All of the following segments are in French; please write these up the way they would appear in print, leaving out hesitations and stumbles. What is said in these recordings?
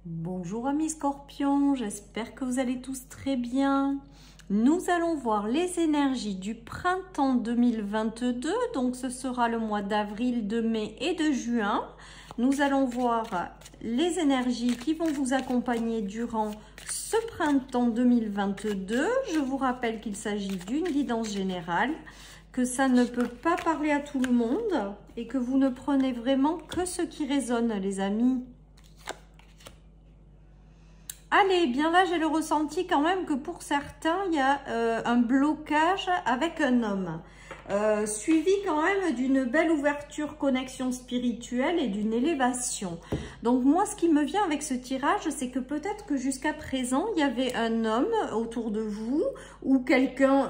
Bonjour amis scorpions, j'espère que vous allez tous très bien. Nous allons voir les énergies du printemps 2022, donc ce sera le mois d'avril, de mai et de juin. Nous allons voir les énergies qui vont vous accompagner durant ce printemps 2022. Je vous rappelle qu'il s'agit d'une guidance générale, que ça ne peut pas parler à tout le monde et que vous ne prenez vraiment que ce qui résonne, les amis. Allez, bien là, j'ai le ressenti quand même que pour certains, il y a un blocage avec un homme. Suivi quand même d'une belle ouverture, connexion spirituelle et d'une élévation. Donc moi, ce qui me vient avec ce tirage, c'est que peut-être que jusqu'à présent, il y avait un homme autour de vous ou quelqu'un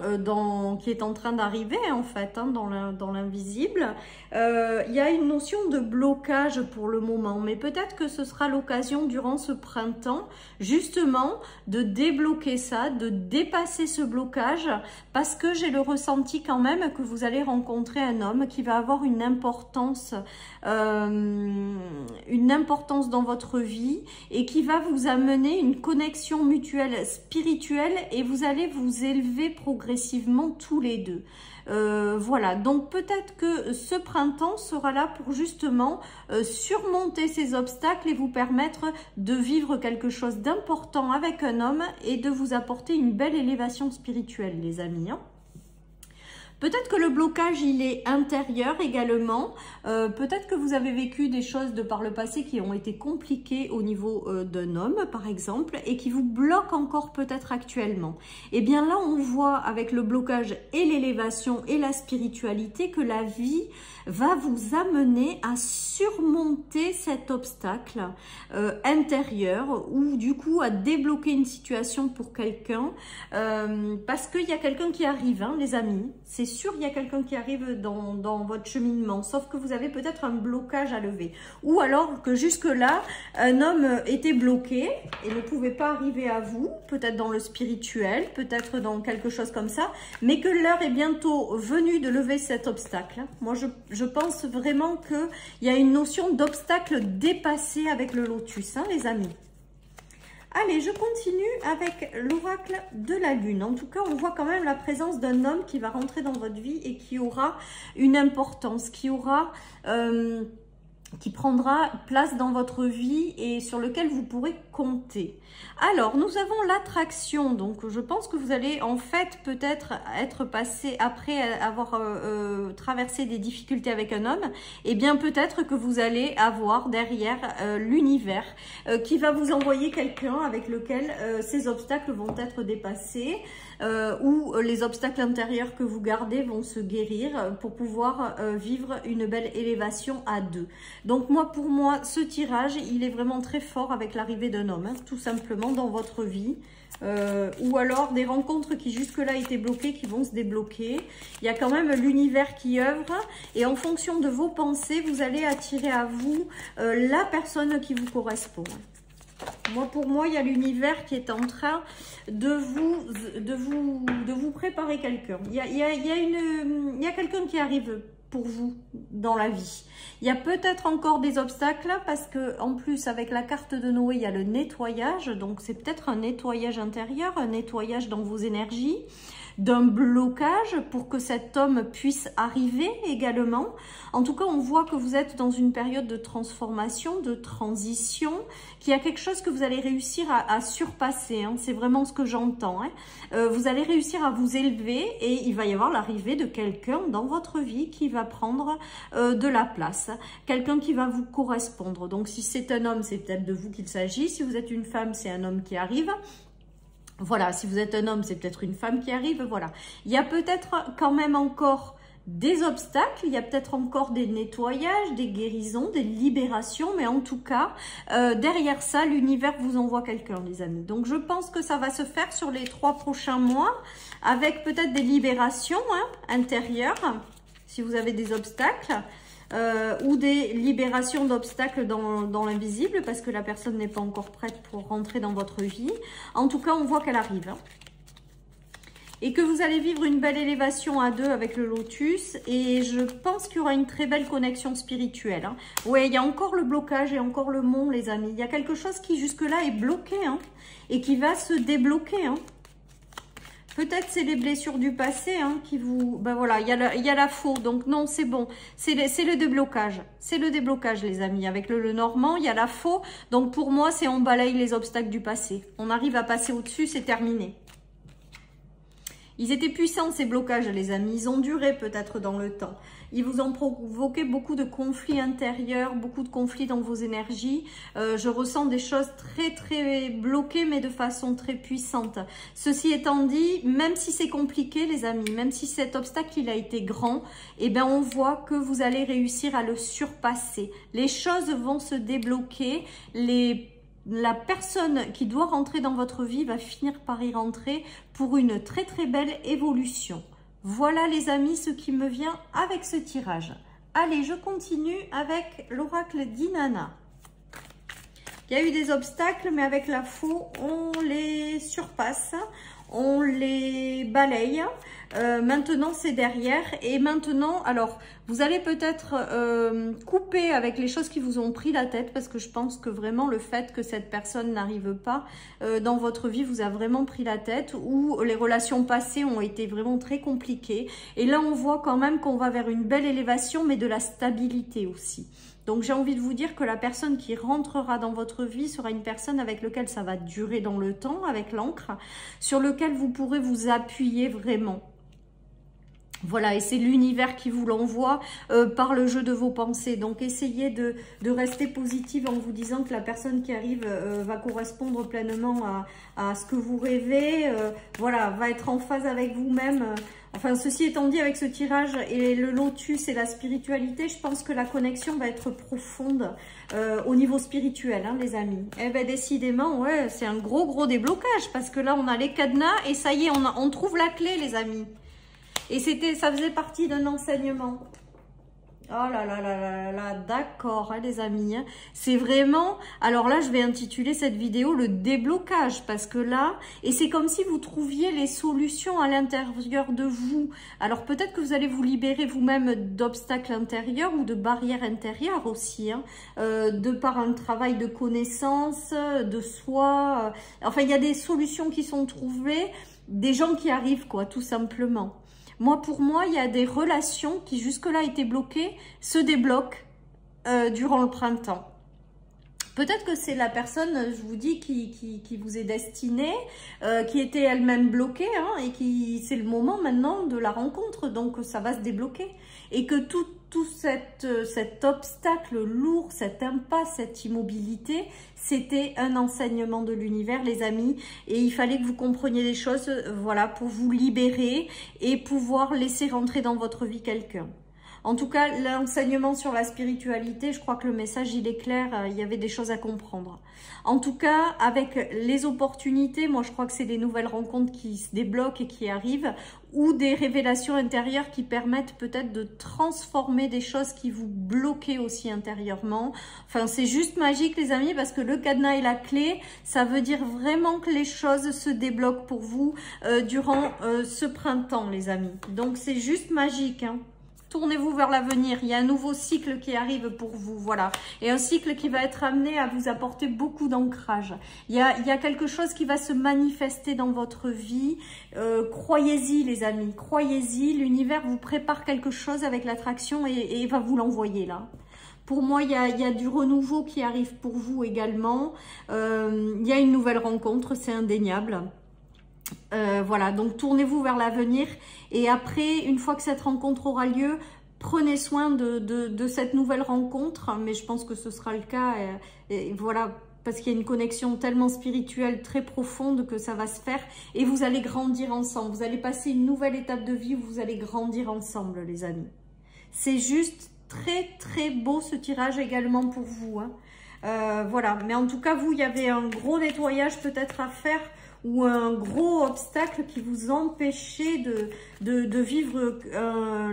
qui est en train d'arriver en fait, hein, dans l'invisible. Il y a une notion de blocage pour le moment, mais peut-être que ce sera l'occasion durant ce printemps, justement, de débloquer ça, de dépasser ce blocage, parce que j'ai le ressenti quand même que vous allez rencontrer un homme qui va avoir une importance dans votre vie et qui va vous amener une connexion mutuelle spirituelle et vous allez vous élever progressivement tous les deux. Voilà, donc peut-être que ce printemps sera là pour justement surmonter ces obstacles et vous permettre de vivre quelque chose d'important avec un homme et de vous apporter une belle élévation spirituelle, les amis, hein. Peut-être que le blocage, il est intérieur également. Peut-être que vous avez vécu des choses de par le passé qui ont été compliquées au niveau d'un homme, par exemple, et qui vous bloquent encore peut-être actuellement. Et bien là, on voit avec le blocage et l'élévation et la spiritualité que la vie va vous amener à surmonter cet obstacle intérieur ou du coup à débloquer une situation pour quelqu'un parce qu'il y a quelqu'un qui arrive, hein, les amis. C'est sûr, il y a quelqu'un qui arrive dans votre cheminement, sauf que vous avez peut-être un blocage à lever. Ou alors que jusque-là, un homme était bloqué et ne pouvait pas arriver à vous, peut-être dans le spirituel, peut-être dans quelque chose comme ça, mais que l'heure est bientôt venue de lever cet obstacle. Moi, je pense vraiment qu'il y a une notion d'obstacle dépassé avec le lotus, hein, les amis. Allez, je continue avec l'oracle de la lune. En tout cas, on voit quand même la présence d'un homme qui va rentrer dans votre vie et qui aura une importance, qui prendra place dans votre vie et sur lequel vous pourrez compter. Alors, nous avons l'attraction. Donc, je pense que vous allez en fait peut-être être passé après avoir traversé des difficultés avec un homme. Et bien peut-être que vous allez avoir derrière l'univers qui va vous envoyer quelqu'un avec lequel ces obstacles vont être dépassés. Où les obstacles intérieurs que vous gardez vont se guérir pour pouvoir vivre une belle élévation à deux. Donc pour moi, ce tirage, il est vraiment très fort avec l'arrivée d'un homme, hein, tout simplement dans votre vie. Ou alors des rencontres qui jusque-là étaient bloquées, qui vont se débloquer. Il y a quand même l'univers qui œuvre et en fonction de vos pensées, vous allez attirer à vous la personne qui vous correspond. Pour moi, il y a l'univers qui est en train de vous préparer quelqu'un. Il y a quelqu'un qui arrive pour vous dans la vie. Il y a peut-être encore des obstacles parce que en plus avec la carte de Noé, il y a le nettoyage. Donc c'est peut-être un nettoyage intérieur, un nettoyage dans vos énergies, d'un blocage pour que cet homme puisse arriver également. En tout cas, on voit que vous êtes dans une période de transformation, de transition, qu'il y a quelque chose que vous allez réussir à surpasser, hein. C'est vraiment ce que j'entends, hein. Vous allez réussir à vous élever et il va y avoir l'arrivée de quelqu'un dans votre vie qui va prendre de la place, quelqu'un qui va vous correspondre. Donc si c'est un homme, c'est peut-être de vous qu'il s'agit. Si vous êtes une femme, c'est un homme qui arrive. Voilà, si vous êtes un homme, c'est peut-être une femme qui arrive, voilà. Il y a peut-être quand même encore des obstacles, il y a peut-être encore des nettoyages, des guérisons, des libérations, mais en tout cas, derrière ça, l'univers vous envoie quelqu'un, les amis. Donc, je pense que ça va se faire sur les 3 prochains mois, avec peut-être des libérations, hein, intérieures, si vous avez des obstacles. Ou des libérations d'obstacles dans l'invisible parce que la personne n'est pas encore prête pour rentrer dans votre vie. En tout cas, on voit qu'elle arrive, hein. et que vous allez vivre une belle élévation à deux avec le lotus. Et je pense qu'il y aura une très belle connexion spirituelle. Hein. Oui, il y a encore le blocage et encore le mont, les amis. Il y a quelque chose qui jusque-là est bloqué hein, et qui va se débloquer. Hein. Peut-être c'est les blessures du passé hein, qui vous... Ben voilà, il y a la faux. Donc non, c'est bon. C'est le déblocage. C'est le déblocage, les amis. Avec le normand, il y a la faux. Donc pour moi, c'est on balaye les obstacles du passé. On arrive à passer au-dessus, c'est terminé. Ils étaient puissants, ces blocages, les amis. Ils ont duré peut-être dans le temps. Ils vous ont provoqué beaucoup de conflits intérieurs, beaucoup de conflits dans vos énergies. Je ressens des choses très, très bloquées, mais de façon très puissante. Ceci étant dit, même si c'est compliqué, les amis, même si cet obstacle, il a été grand, eh bien, on voit que vous allez réussir à le surpasser. Les choses vont se débloquer. La personne qui doit rentrer dans votre vie va finir par y rentrer pour une très très belle évolution. Voilà les amis ce qui me vient avec ce tirage. Allez, je continue avec l'oracle d'Inanna. Il y a eu des obstacles, mais avec la faux, on les surpasse, on les balaye. Maintenant, c'est derrière. Et maintenant, alors, vous allez peut-être couper avec les choses qui vous ont pris la tête, parce que je pense que vraiment le fait que cette personne n'arrive pas dans votre vie vous a vraiment pris la tête, ou les relations passées ont été vraiment très compliquées. Et là, on voit quand même qu'on va vers une belle élévation, mais de la stabilité aussi. Donc, j'ai envie de vous dire que la personne qui rentrera dans votre vie sera une personne avec laquelle ça va durer dans le temps, avec l'encre, sur lequel vous pourrez vous appuyer vraiment. Voilà, et c'est l'univers qui vous l'envoie par le jeu de vos pensées. Donc, essayez de rester positive en vous disant que la personne qui arrive va correspondre pleinement à ce que vous rêvez. Voilà, va être en phase avec vous-même. Enfin, ceci étant dit, avec ce tirage et le lotus et la spiritualité, je pense que la connexion va être profonde au niveau spirituel, hein, les amis. Eh bien, décidément, ouais, c'est un gros déblocage parce que là, on a les cadenas et ça y est, on trouve la clé, les amis. Et ça faisait partie d'un enseignement. Oh là là là là là, d'accord, hein, les amis. Hein. C'est vraiment... Alors là, je vais intituler cette vidéo le déblocage. Parce que là, et c'est comme si vous trouviez les solutions à l'intérieur de vous. Alors peut-être que vous allez vous libérer vous-même d'obstacles intérieurs ou de barrières intérieures aussi. Hein, de par un travail de connaissance, de soi. Enfin, il y a des solutions qui sont trouvées. Des gens qui arrivent, quoi, tout simplement. Pour moi, il y a des relations qui jusque-là étaient bloquées, se débloquent durant le printemps. Peut-être que c'est la personne, je vous dis, qui vous est destinée, qui était elle-même bloquée, hein, et c'est le moment maintenant de la rencontre, donc ça va se débloquer. Et que tout cet obstacle lourd, cette impasse, cette immobilité, c'était un enseignement de l'univers, les amis. Et il fallait que vous compreniez les choses, voilà, pour vous libérer et pouvoir laisser rentrer dans votre vie quelqu'un. En tout cas, l'enseignement sur la spiritualité, je crois que le message, il est clair, il y avait des choses à comprendre. En tout cas, avec les opportunités, moi je crois que c'est des nouvelles rencontres qui se débloquent et qui arrivent, ou des révélations intérieures qui permettent peut-être de transformer des choses qui vous bloquaient aussi intérieurement. Enfin, c'est juste magique, les amis, parce que le cadenas et la clé, ça veut dire vraiment que les choses se débloquent pour vous durant ce printemps, les amis. Donc, c'est juste magique, hein. Tournez-vous vers l'avenir. Il y a un nouveau cycle qui arrive pour vous, voilà. Et un cycle qui va être amené à vous apporter beaucoup d'ancrage. Il y a quelque chose qui va se manifester dans votre vie. Croyez-y, les amis. Croyez-y. L'univers vous prépare quelque chose avec l'attraction et va vous l'envoyer là. Pour moi, il y a du renouveau qui arrive pour vous également. Il y a une nouvelle rencontre, c'est indéniable. Voilà, donc tournez-vous vers l'avenir et après, une fois que cette rencontre aura lieu, prenez soin de cette nouvelle rencontre, mais je pense que ce sera le cas et voilà, parce qu'il y a une connexion tellement spirituelle très profonde que ça va se faire et vous allez grandir ensemble, vous allez passer une nouvelle étape de vie où vous allez grandir ensemble, les amis. C'est juste très beau ce tirage également pour vous, hein. Voilà, mais en tout cas, vous, il y avait un gros nettoyage peut-être à faire ou un gros obstacle qui vous empêchait de vivre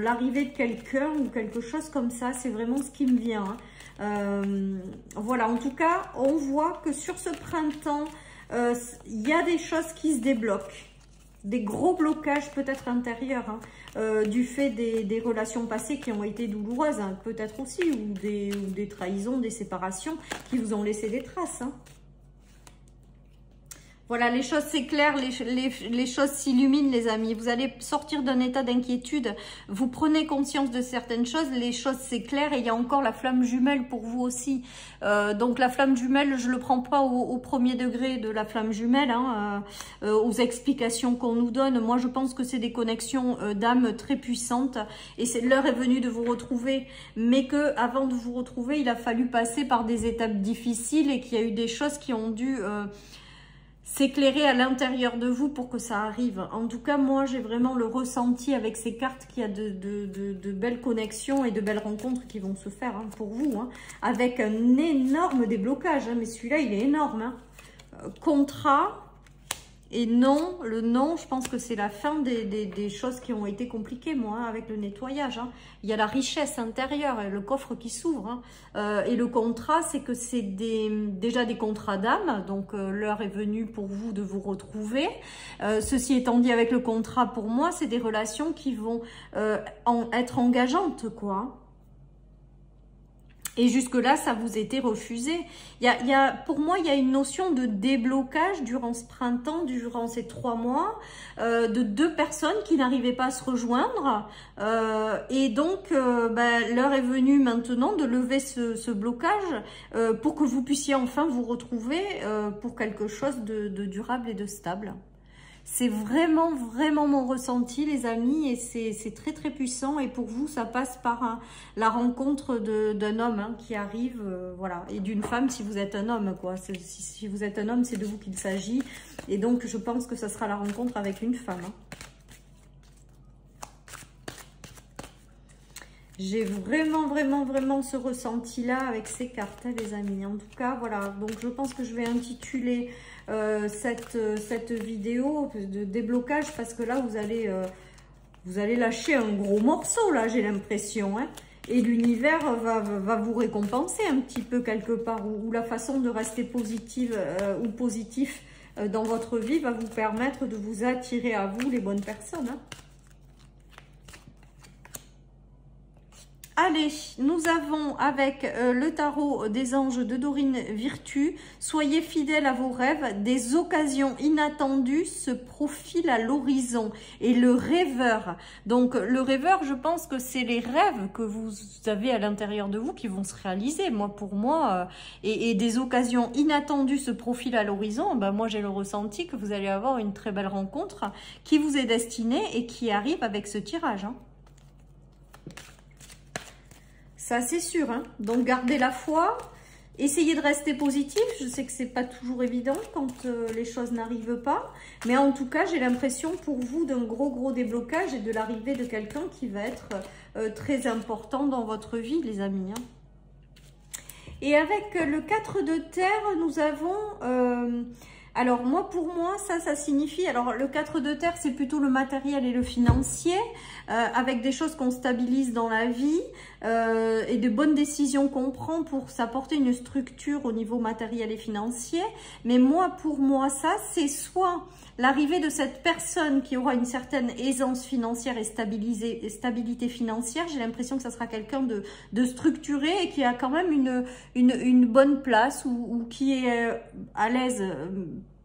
l'arrivée de quelqu'un ou quelque chose comme ça. C'est vraiment ce qui me vient. Hein. Voilà, en tout cas, on voit que sur ce printemps, il y a des choses qui se débloquent. des gros blocages peut-être intérieurs, hein, du fait des relations passées qui ont été douloureuses, hein, peut-être aussi, ou des trahisons, des séparations qui vous ont laissé des traces. Hein. Voilà, les choses s'éclairent, les choses s'illuminent, les amis. Vous allez sortir d'un état d'inquiétude. Vous prenez conscience de certaines choses, les choses s'éclairent et il y a encore la flamme jumelle pour vous aussi. Donc la flamme jumelle, je ne le prends pas au premier degré de la flamme jumelle, hein, aux explications qu'on nous donne. Moi, je pense que c'est des connexions d'âme très puissantes et l'heure est venue de vous retrouver. Mais que avant de vous retrouver, il a fallu passer par des étapes difficiles et qu'il y a eu des choses qui ont dû... s'éclairer à l'intérieur de vous pour que ça arrive. En tout cas, moi, j'ai vraiment le ressenti avec ces cartes qu'il y a de belles connexions et de belles rencontres qui vont se faire, hein, pour vous, hein, avec un énorme déblocage. Hein, mais celui-là, il est énorme. Hein. Contrat et non, le non, je pense que c'est la fin des choses qui ont été compliquées, moi, hein, avec le nettoyage. Hein. Il y a la richesse intérieure, le coffre qui s'ouvre. Hein. Et le contrat, c'est que c'est déjà des contrats d'âme. Donc, l'heure est venue pour vous de vous retrouver. Ceci étant dit, avec le contrat, pour moi, c'est des relations qui vont être engageantes, quoi. Et jusque-là, ça vous était refusé. Pour moi, il y a une notion de déblocage durant ce printemps, durant ces 3 mois, de 2 personnes qui n'arrivaient pas à se rejoindre. Et donc, l'heure est venue maintenant de lever ce blocage pour que vous puissiez enfin vous retrouver pour quelque chose de durable et de stable. C'est vraiment, vraiment mon ressenti, les amis, et c'est très, très puissant. Et pour vous, ça passe par la rencontre d'un homme, hein, qui arrive, voilà, et d'une femme si vous êtes un homme, quoi. Si vous êtes un homme, c'est de vous qu'il s'agit. Et donc, je pense que ça sera la rencontre avec une femme. Hein. J'ai vraiment, vraiment, vraiment ce ressenti-là avec ces cartes, hein, les amis. En tout cas, voilà. Donc, je pense que je vais intituler cette vidéo de déblocage parce que là, vous allez lâcher un gros morceau, là, j'ai l'impression. Hein. Et l'univers va vous récompenser un petit peu quelque part. Ou la façon de rester positive ou positif dans votre vie va vous permettre de vous attirer à vous les bonnes personnes. Hein. Allez, nous avons avec le tarot des anges de Dorine Virtue, soyez fidèles à vos rêves, des occasions inattendues se profilent à l'horizon. Et le rêveur, donc le rêveur, je pense que c'est les rêves que vous avez à l'intérieur de vous qui vont se réaliser. Moi, pour moi, et des occasions inattendues se profilent à l'horizon, ben moi j'ai le ressenti que vous allez avoir une très belle rencontre qui vous est destinée et qui arrive avec ce tirage. Hein. Ça, c'est sûr. Hein. Donc, gardez la foi. Essayez de rester positif. Je sais que c'est pas toujours évident quand les choses n'arrivent pas. Mais en tout cas, j'ai l'impression pour vous d'un gros déblocage et de l'arrivée de quelqu'un qui va être très important dans votre vie, les amis. Hein. Et avec le 4 de terre, nous avons... alors, pour moi, ça signifie... Alors, le 4 de terre, c'est plutôt le matériel et le financier, avec des choses qu'on stabilise dans la vie et de bonnes décisions qu'on prend pour s'apporter une structure au niveau matériel et financier. Mais pour moi, ça, c'est soit l'arrivée de cette personne qui aura une certaine aisance financière et stabilité financière. J'ai l'impression que ça sera quelqu'un de structuré et qui a quand même une bonne place ou qui est à l'aise,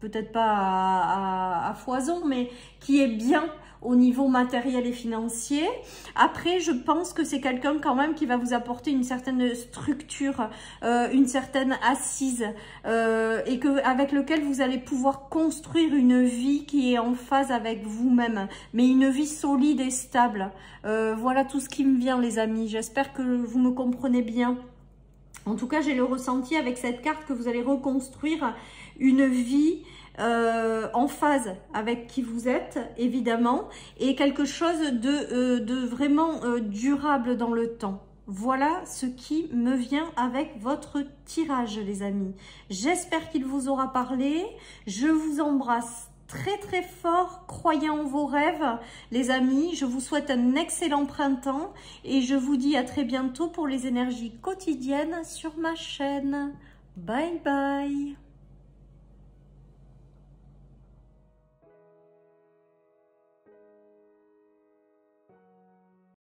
peut-être pas à foison, mais qui est bien au niveau matériel et financier. Après, je pense que c'est quelqu'un quand même qui va vous apporter une certaine structure, une certaine assise, et avec lequel vous allez pouvoir construire une vie qui est en phase avec vous-même, mais une vie solide et stable. Voilà tout ce qui me vient, les amis. J'espère que vous me comprenez bien. En tout cas, j'ai le ressenti avec cette carte que vous allez reconstruire une vie en phase avec qui vous êtes, évidemment, et quelque chose de vraiment durable dans le temps. Voilà ce qui me vient avec votre tirage, les amis. J'espère qu'il vous aura parlé. Je vous embrasse très fort. Croyez en vos rêves, les amis. Je vous souhaite un excellent printemps et je vous dis à très bientôt pour les énergies quotidiennes sur ma chaîne. Bye bye.